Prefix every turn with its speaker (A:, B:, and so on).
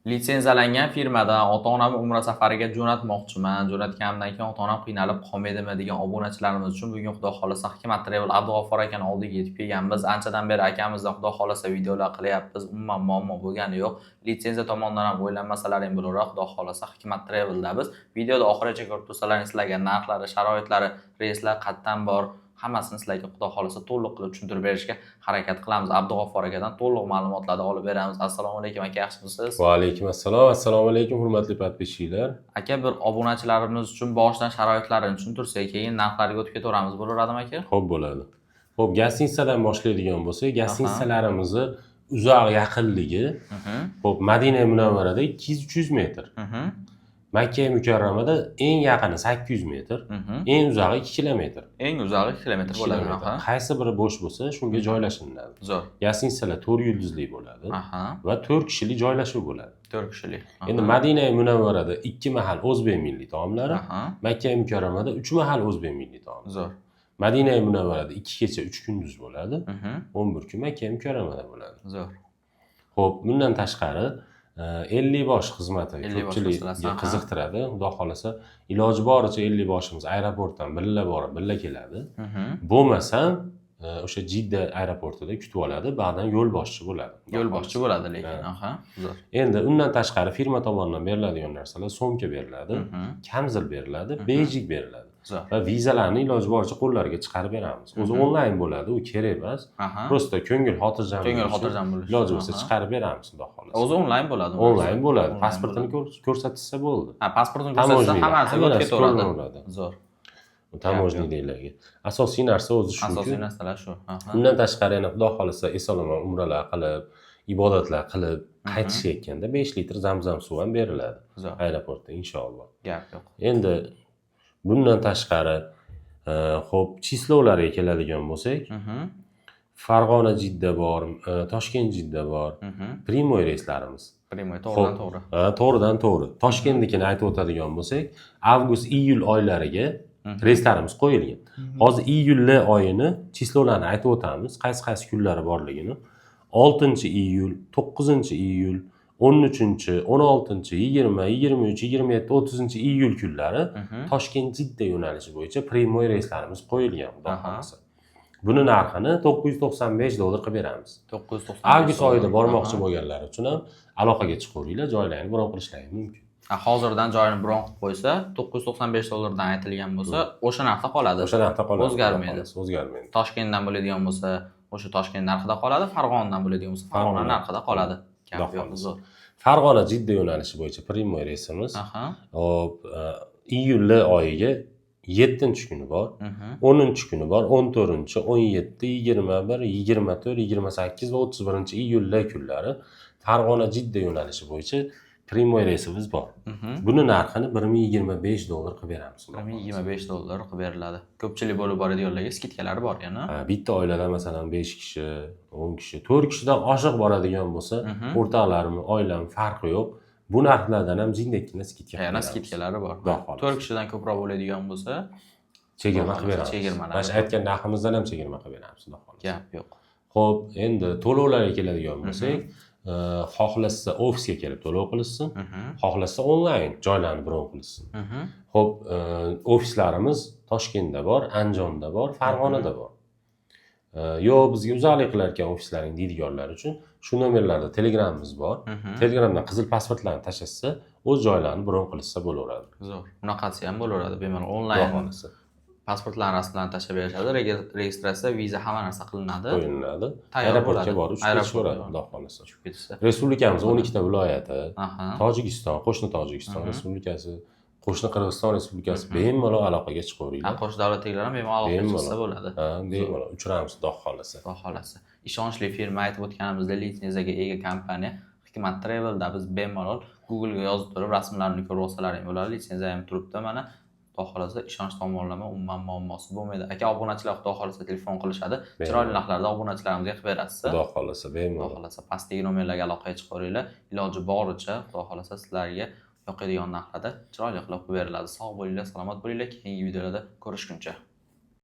A: litsenziyalangan firmadan ota-onamni umra safariga jo'natmoqchiman. Jo'natganimdan keyin ota-onam qiynalib qolmaydimi degan obunachilarimiz uchun bugun Xudo xolasa Hikmat Travel Abdug'offor akani oldiga yetib kelganmiz. Anchadan beri akamizdan Xudo xolasa videolar qilyapmiz. Umuman muammo bo'lgani yo'q. Litsenziya tomonidan ham o'ylanmasalaring bo'laroq Xudo xolasa Hikmat Travelda biz videoda oxirigacha ko'rib tursalaring sizlarga narxlari, sharoitlari, reyslar qayerdan bor, hammasini sizlarga Xudo xolasa to'liq qilib tushuntirib berishga harakat qilamiz. Abdug'offor akadan to'liq ma'lumotlarni olib beramiz. Assalomu alaykum aka, yaxshimisiz?
B: Va alaykum assalom. Assalomu alaykum hurmatli podpисчиklar.
A: Aka, bir obunachilarimiz uchun boshidan sharoitlarini tushuntirsak, keyin narxlarga o'tib ketaveramiz. Bo'laveradimi aka?
B: Xo'p, bo'ladi. Xo'p, gostinitsadan boshlaydigan bo'lsak, gostinitsalarimizni uzoq yaqinligi, xo'p, Madina Munavvarada 200-300 metr. Makka Mukarramada eng yaqini 800 metr, eng uzog'i 2 kilometr.
A: Eng uzog'i 2 kilometr bo'ladi.
B: Qaysi biri bo'sh bo'lsa, shunga joylashiladi.
A: Zo'r.
B: Gostinitsalar 4 yulduzli bo'ladi va 4 kishilik joylashuv bo'ladi.
A: 4 kishilik.
B: Endi Madina Munavvarada 2 mahal o'zbek milliy taomlari, Makka Mukarramada 3 mahal o'zbek milliy taom.
A: Zo'r.
B: Madina Munavvarada 2 kecha 3 kunduz bo'ladi. 11 kun Makka Mukarramada bo'ladi.
A: Zo'r.
B: Xo'p, bundan tashqari 50 bosh xizmati ko'pchilikga qiziqtiradi. Xudo xolasa, iloji boricha 50 boshimiz aeroportdan birga borib, birga keladi. Bo'lmasam, o'sha Jidda aeroportida kutib oladi, ba'dan yo'l boshchi bo'ladi.
A: Yo'l boshchi bo'ladi lekin, Zo'r.
B: Endi undan tashqari firma tomonidan beriladigan narsalar so'mka beriladi, kamzil beriladi, bejik beriladi. Va vizalarni iloji boricha qo'llariga chiqarib beramiz. O'zi onlayn bo'ladi, u kerak emas. Prosta ko'ngil xotirjam bo'lish. Iloji bo'lsa chiqarib beramiz, xudo xolasa.
A: O'zi onlayn bo'ladi.
B: Onlayn bo'ladi. Pasportini ko'rsatsa bo'ldi.
A: Pasportini ko'rsatsa hammasi o'tib ketaveradi. Zo'r.
B: Tamojniliklarga. Asosiy narsa o'zi shu.
A: Asosiy narsalar shu.
B: Undan tashqari yana xudo xolasa eson-omon umralar qilib, ibodatlar qilib qaytishayotganda 5 litr zamzam suv ham beriladi aeroportda inshaalloh.
A: Gap yo'q.
B: Endi bundan tashqari xo'p, chislovlarga keladigan bo'lsak, Farg'ona Jidda bor, Toshkent Jidda bor, Primoy reyslarimiz.
A: Primoy to'g'ridan to'g'ri.
B: To'g'ridan to'g'ri. Toshkentnikini aytib o'tadigan bo'lsak, avgust-iyul oylariga reyslarimiz qo'yilgan. Hozir iyul oyini chislovlarni aytib o'tamiz, qaysi kunlari borligini. 6-iyul, 9-iyul, 13, 16, 20, 23, 27, 30-iyul kunlari Toshkent Jidda yo'nalishi bo'yicha Primoy reyslarimiz qo'yilgan, xudo xolasa. Buni narxini $995 qilib beramiz.
A: 995.
B: Avgust oyida bormoqchi bo'lganlar uchun ham aloqaga chiqaveringlar, joylarni bron qilishlari mumkin.
A: Hozirdan joyini bron qilib qo'ysa, $995 dan aytilgan bo'lsa, o'sha narxda qoladi.
B: O'sha narxda qoladi.
A: O'zgarmaydi.
B: O'zgarmaydi.
A: Toshkentdan bo'ladigan bo'lsa, o'sha Toshkent narxida qoladi, Farg'onadan bo'ladigan bo'lsa, Farg'ona narxida qoladi. Gap yo'q, zo'r.
B: Farg'ona Jidda yo'nalishi bo'yicha Primoy reysimiz. Hop, iyul oyiga 7-kuni bor, 10-kuni bor, 14, 17, 21, 24, 28 va 31-iyul kunlari Farg'ona Jidda yo'nalishi bo'yicha Primoy reysimiz bor. Buni narxini $1025 qilib beramiz.
A: $1025 qilib beriladi. Ko'pchilik bo'lib boradiganlarga skidkalari bor yana.
B: Bitta oilada masalan 5 kishi, 10 kishi, 4 kishidan oshiq boradigan bo'lsa, o'rtoqlarimi, oilam farqi yo'q. Bu narxlardan ham jindekkina skidka.
A: Yana skidkalari bor. 4 kishidan ko'proq bo'ladigan bo'lsa,
B: chegirma qilib beramiz. Mana shu aytgan narximizdan ham chegirma qilib beramiz, xudo xolasa.
A: Gap yo'q.
B: Xo'p, endi to'lovlarga keladigan bo'lsak, xohlasa ofisga kelib to'lov qilishsin, xohlasa onlayn joylarni bron qilishsin. Xo'p, ofislarimiz Toshkentda bor, Andijonda bor, Farg'onada bor. Yo, bizga uzoqlik qilarkan ofislarning deydiganlari uchun shu nomerlarda Telegramimiz bor. Telegramdan qizil pasportlarni tashlatsa, o'z joylarini bron qilishsa bo'laveradi.
A: Zo'r. Bunaqasi ham bo'laveradi, bemalol onlayn. Pasportlarni rasmlarini tashlab berishadi, registratsiya, viza, hamma narsa qilinadi.
B: Qo'yiladi. Aeroportga borib uchish bo'ladi, xudo xolasa. Respublikamiz 12 ta viloyati, Tojikiston, qo'shni Tojikiston respublikasi, qo'shni Qirg'iziston respublikasi bemalol aloqaga chiqaveringlar.
A: Qo'shni davlatlarga ham bemalol aloqaga chiqsa bo'ladi.
B: Bemalol uchramiz, xudo xolasa.
A: Xudo xolasa. Ishonchli firma, aytib o'tganimizdek, litsenziyaga ega kompaniya Hikmat Travelda biz bemalol Google ga yozib turib rasmlarini ko'rib olsalaring bo'ladi. Litsenziya ham turibdi mana. Xudo xolasa ishonch tomonlama umuman muammosi bo'lmaydi. Aka, obunachilar xudo xolasa telefon qilishadi. Chiroyli narxlarda obunachilarimizga qilib berasiz.
B: Xudo xolasa bemalol.
A: Xudo xolasa pastdagi nomerlarga aloqaga chiqaveringlar. Iloji boricha xudo xolasa sizlarga yoqadigan narxlarda chiroyli qilib beriladi. Sog' bo'linglar, salomat bo'linglar. Keyingi videolarda ko'rishguncha.